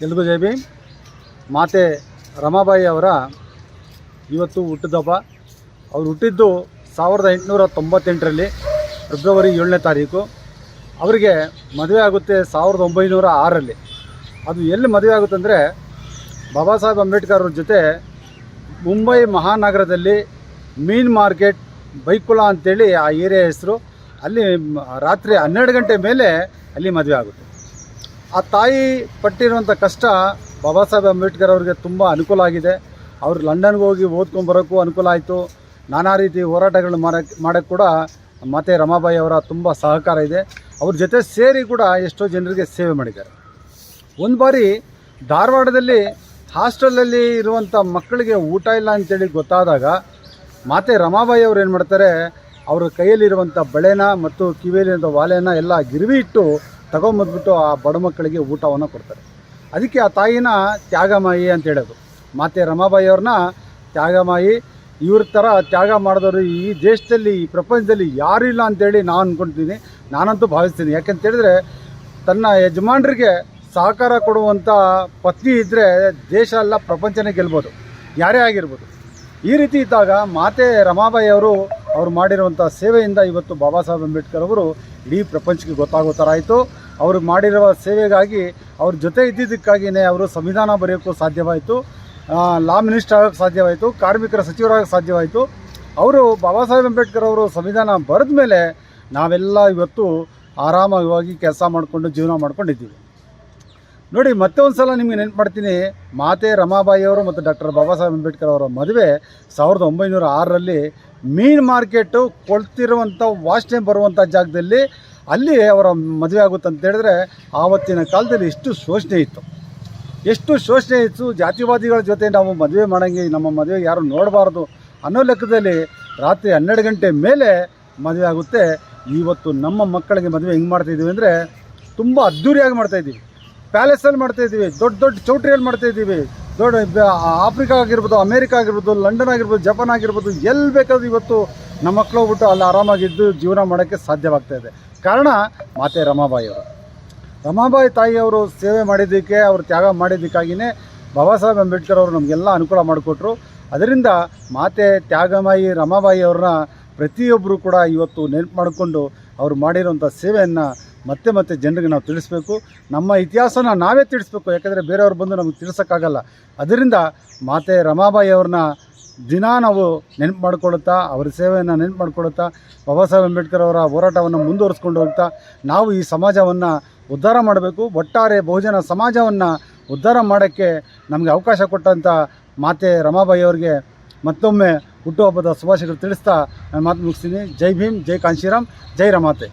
ಎಲ್ರಿಗೂ ಜೈ ಭೀಮ್. ಮಾತೆ ರಮಾಬಾಯಿ ಅವರ ಇವತ್ತು ಹುಟ್ಟಿದಬ್ಬ. ಅವರು ಹುಟ್ಟಿದ್ದು 1898ರಲ್ಲಿ ಫೆಬ್ರವರಿ 7ನೇ ತಾರೀಕು. ಅವರಿಗೆ ಮದುವೆ ಆಗುತ್ತೆ 1906ರಲ್ಲಿ. ಅದು ಎಲ್ಲಿ ಮದುವೆ ಆಗುತ್ತಂದರೆ ಬಾಬಾ ಸಾಹೇಬ್ ಅಂಬೇಡ್ಕರ್ ಅವ್ರ ಜೊತೆ ಮುಂಬೈ ಮಹಾನಗರದಲ್ಲಿ ಮೀನ್ ಮಾರ್ಕೆಟ್ ಬೈಕುಳ ಅಂತೇಳಿ ಆ ಏರಿಯಾ ಹೆಸರು. ಅಲ್ಲಿ ರಾತ್ರಿ 12 ಗಂಟೆ ಮೇಲೆ ಅಲ್ಲಿ ಮದುವೆ ಆಗುತ್ತೆ. ಆ ತಾಯಿ ಪಟ್ಟಿರುವಂಥ ಕಷ್ಟ ಬಾಬಾ ಸಾಹೇಬ್ ಅಂಬೇಡ್ಕರ್ ಅವ್ರಿಗೆ ತುಂಬ ಅನುಕೂಲ ಆಗಿದೆ. ಅವರು ಲಂಡನ್ಗೆ ಹೋಗಿ ಓದ್ಕೊಂಬರೋಕ್ಕೂ ಅನುಕೂಲ ಆಯಿತು. ನಾನಾ ರೀತಿ ಹೋರಾಟಗಳನ್ನ ಮಾಡೋಕ್ಕೆ ಕೂಡ ಮಾತೆ ರಮಾಬಾಯಿ ಅವರ ತುಂಬ ಸಹಕಾರ ಇದೆ. ಅವ್ರ ಜೊತೆ ಸೇರಿ ಕೂಡ ಎಷ್ಟೋ ಜನರಿಗೆ ಸೇವೆ ಮಾಡಿದ್ದಾರೆ. ಒಂದು ಬಾರಿ ಧಾರವಾಡದಲ್ಲಿ ಹಾಸ್ಟೆಲಲ್ಲಿ ಇರುವಂಥ ಮಕ್ಕಳಿಗೆ ಊಟ ಇಲ್ಲ ಅಂತೇಳಿ ಗೊತ್ತಾದಾಗ ಮಾತೆ ರಮಾಬಾಯಿ ಅವ್ರು ಏನು ಮಾಡ್ತಾರೆ, ಅವ್ರ ಕೈಯಲ್ಲಿರುವಂಥ ಬಳೆನ ಮತ್ತು ಕಿವಿಯಲ್ಲಿರುವಂಥ ವಾಲೆನ ಎಲ್ಲ ಗಿರ್ವಿ ಇಟ್ಟು ತಗೊಂಬಂದ್ಬಿಟ್ಟು ಆ ಬಡ ಮಕ್ಕಳಿಗೆ ಊಟವನ್ನು ಕೊಡ್ತಾರೆ. ಅದಕ್ಕೆ ಆ ತಾಯಿನ ತ್ಯಾಗಮಾಯಿ ಅಂತ ಹೇಳೋದು. ಮಾತೆ ರಮಾಬಾಯಿ ಅವ್ರನ್ನ ತ್ಯಾಗಮಾಯಿ. ಇವ್ರ ಥರ ತ್ಯಾಗ ಮಾಡಿದವರು ಈ ದೇಶದಲ್ಲಿ, ಈ ಪ್ರಪಂಚದಲ್ಲಿ ಯಾರೂ ಇಲ್ಲ ಅಂತೇಳಿ ನಾನು ಅಂದ್ಕೊಳ್ತೀನಿ, ನಾನಂತೂ ಭಾವಿಸ್ತೀನಿ. ಯಾಕೆಂತೇಳಿದ್ರೆ ತನ್ನ ಯಜಮಾನರಿಗೆ ಸಹಕಾರ ಕೊಡುವಂಥ ಪತ್ನಿ ಇದ್ದರೆ ದೇಶ ಎಲ್ಲ ಪ್ರಪಂಚನೇ ಗೆಲ್ಬೋದು, ಯಾರೇ ಆಗಿರ್ಬೋದು. ಈ ರೀತಿ ಇದ್ದಾಗ ಮಾತೆ ರಮಾಬಾಯಿ ಅವರು ಮಾಡಿರುವಂಥ ಸೇವೆಯಿಂದ ಇವತ್ತು ಬಾಬಾ ಸಾಹೇಬ್ ಅಂಬೇಡ್ಕರ್ ಅವರು ಇಡೀ ಪ್ರಪಂಚಕ್ಕೆ ಗೊತ್ತಾಗೋ ಥರ ಆಯಿತು. ಅವರು ಮಾಡಿರುವ ಸೇವೆಗಾಗಿ ಅವ್ರ ಜೊತೆ ಇದ್ದಿದ್ದಕ್ಕಾಗಿಯೇ ಅವರು ಸಂವಿಧಾನ ಬರೆಯೋಕ್ಕೂ ಸಾಧ್ಯವಾಯಿತು, ಲಾ ಮಿನಿಸ್ಟರ್ ಆಗೋಕ್ಕೆ ಸಾಧ್ಯವಾಯಿತು, ಕಾರ್ಮಿಕರ ಸಚಿವರಾಗೋಕ್ಕೆ ಸಾಧ್ಯವಾಯಿತು. ಅವರು ಬಾಬಾ ಸಾಹೇಬ್ ಅಂಬೇಡ್ಕರ್ ಅವರು ಸಂವಿಧಾನ ಬರೆದ ಮೇಲೆ ನಾವೆಲ್ಲ ಇವತ್ತು ಆರಾಮವಾಗಿ ಕೆಲಸ ಮಾಡಿಕೊಂಡು ಜೀವನ ಮಾಡ್ಕೊಂಡಿದ್ದೀವಿ. ನೋಡಿ, ಮತ್ತೆ ಒಂದು ಸಲ ನಿಮಗೆ ನೆನಪು ಮಾಡ್ತೀನಿ. ಮಾತೆ ರಮಾಬಾಯಿ ಅವರು ಮತ್ತು ಡಾಕ್ಟರ್ ಬಾಬಾ ಸಾಹೇಬ್ ಅಂಬೇಡ್ಕರ್ ಅವರ ಮದುವೆ 1906ರಲ್ಲಿ ಮೀನ್ ಮಾರ್ಕೆಟು ಕೊಳ್ತಿರುವಂಥ ವಾಸನೆ ಬರುವಂಥ ಜಾಗದಲ್ಲಿ ಅಲ್ಲಿ ಅವರ ಮದುವೆ ಆಗುತ್ತೆ ಅಂತ ಹೇಳಿದ್ರೆ ಆವತ್ತಿನ ಕಾಲದಲ್ಲಿ ಎಷ್ಟು ಶೋಷಣೆ ಇತ್ತು. ಜಾತಿವಾದಿಗಳ ಜೊತೆ ನಾವು ಮದುವೆ ಮಾಡೋಂಗೆ, ನಮ್ಮ ಮದುವೆ ಯಾರು ನೋಡಬಾರ್ದು ಅನ್ನೋ ಲೆಕ್ಕದಲ್ಲಿ ರಾತ್ರಿ 12 ಗಂಟೆ ಮೇಲೆ ಮದುವೆ ಆಗುತ್ತೆ. ಇವತ್ತು ನಮ್ಮ ಮಕ್ಕಳಿಗೆ ಮದುವೆ ಹೆಂಗೆ ಮಾಡ್ತಾಯಿದ್ದೀವಿ ಅಂದರೆ ತುಂಬ ಅದ್ಧೂರಿಯಾಗಿ ಮಾಡ್ತಾಯಿದ್ದೀವಿ. ಪ್ಯಾಲೇಸಲ್ಲಿ ಮಾಡ್ತಾಯಿದ್ದೀವಿ, ದೊಡ್ಡ ದೊಡ್ಡ ಚೌಟ್ರಿಯಲ್ಲಿ ಮಾಡ್ತಾಯಿದ್ದೀವಿ. ದೊಡ್ಡ ಆಫ್ರಿಕಾ ಆಗಿರ್ಬೋದು, ಅಮೇರಿಕಾ ಆಗಿರ್ಬೋದು, ಲಂಡನ್ ಆಗಿರ್ಬೋದು, ಜಪಾನ್ ಆಗಿರ್ಬೋದು, ಎಲ್ಲಿ ಬೇಕಾದ್ರೂ ಇವತ್ತು ನಮ್ಮ ಮಕ್ಕಳು ಹೋಗ್ಬಿಟ್ಟು ಅಲ್ಲಿ ಆರಾಮಾಗಿದ್ದು ಜೀವನ ಮಾಡೋಕ್ಕೆ ಸಾಧ್ಯವಾಗ್ತಾಯಿದೆ. ಕಾರಣ ಮಾತೆ ರಮಾಬಾಯಿ ಅವರು. ರಮಾಬಾಯಿ ತಾಯಿಯವರು ಸೇವೆ ಮಾಡಿದ್ದಕ್ಕೆ, ಅವರು ತ್ಯಾಗ ಮಾಡಿದ್ದಕ್ಕಾಗಿಯೇ ಬಾಬಾ ಸಾಹೇಬ್ ಅಂಬೇಡ್ಕರ್ ಅವರು ನಮಗೆಲ್ಲ ಅನುಕೂಲ ಮಾಡಿಕೊಟ್ರು. ಅದರಿಂದ ಮಾತೆ ತ್ಯಾಗಮಾಯಿ ರಮಾಬಾಯಿ ಅವ್ರನ್ನ ಪ್ರತಿಯೊಬ್ಬರು ಕೂಡ ಇವತ್ತು ನೆನಪು ಮಾಡಿಕೊಂಡು ಅವರು ಮಾಡಿರೋಂಥ ಸೇವೆಯನ್ನು ಮತ್ತೆ ಮತ್ತೆ ಜನರಿಗೆ ನಾವು ತಿಳಿಸ್ಬೇಕು. ನಮ್ಮ ಇತಿಹಾಸನ ನಾವೇ ತಿಳಿಸ್ಬೇಕು, ಯಾಕಂದರೆ ಬೇರೆಯವ್ರು ಬಂದು ನಮಗೆ ತಿಳಿಸೋಕ್ಕಾಗಲ್ಲ. ಅದರಿಂದ ಮಾತೆ ರಮಾಬಾಯಿ ಅವ್ರನ್ನ ದಿನ ನಾವು ನೆನಪು ಮಾಡಿಕೊಳ್ಳುತ್ತಾ, ಅವರ ಸೇವೆಯನ್ನು ನೆನಪು ಮಾಡಿಕೊಳ್ಳುತ್ತಾ, ಬಾಬಾ ಸಾಹೇಬ್ ಅಂಬೇಡ್ಕರ್ ಅವರ ಹೋರಾಟವನ್ನು ಮುಂದುವರಿಸ್ಕೊಂಡು ಹೋಗ್ತಾ ನಾವು ಈ ಸಮಾಜವನ್ನು ಉದ್ಧಾರ ಮಾಡಬೇಕು. ಒಟ್ಟಾರೆ ಬಹುಜನ ಸಮಾಜವನ್ನು ಉದ್ಧಾರ ಮಾಡೋಕ್ಕೆ ನಮಗೆ ಅವಕಾಶ ಕೊಟ್ಟಂಥ ಮಾತೆ ರಮಾಬಾಯಿ ಅವರಿಗೆ ಮತ್ತೊಮ್ಮೆ ಹುಟ್ಟುಹಬ್ಬದ ಶುಭಾಶಯಗಳು ತಿಳಿಸ್ತಾ ನಾನು ಮಾತು ಮುಗಿಸ್ತೀನಿ. ಜೈ ಭೀಮ್, ಜೈ ಕಾಂಶಿರಾಮ್, ಜೈ ರಮಾತೆ.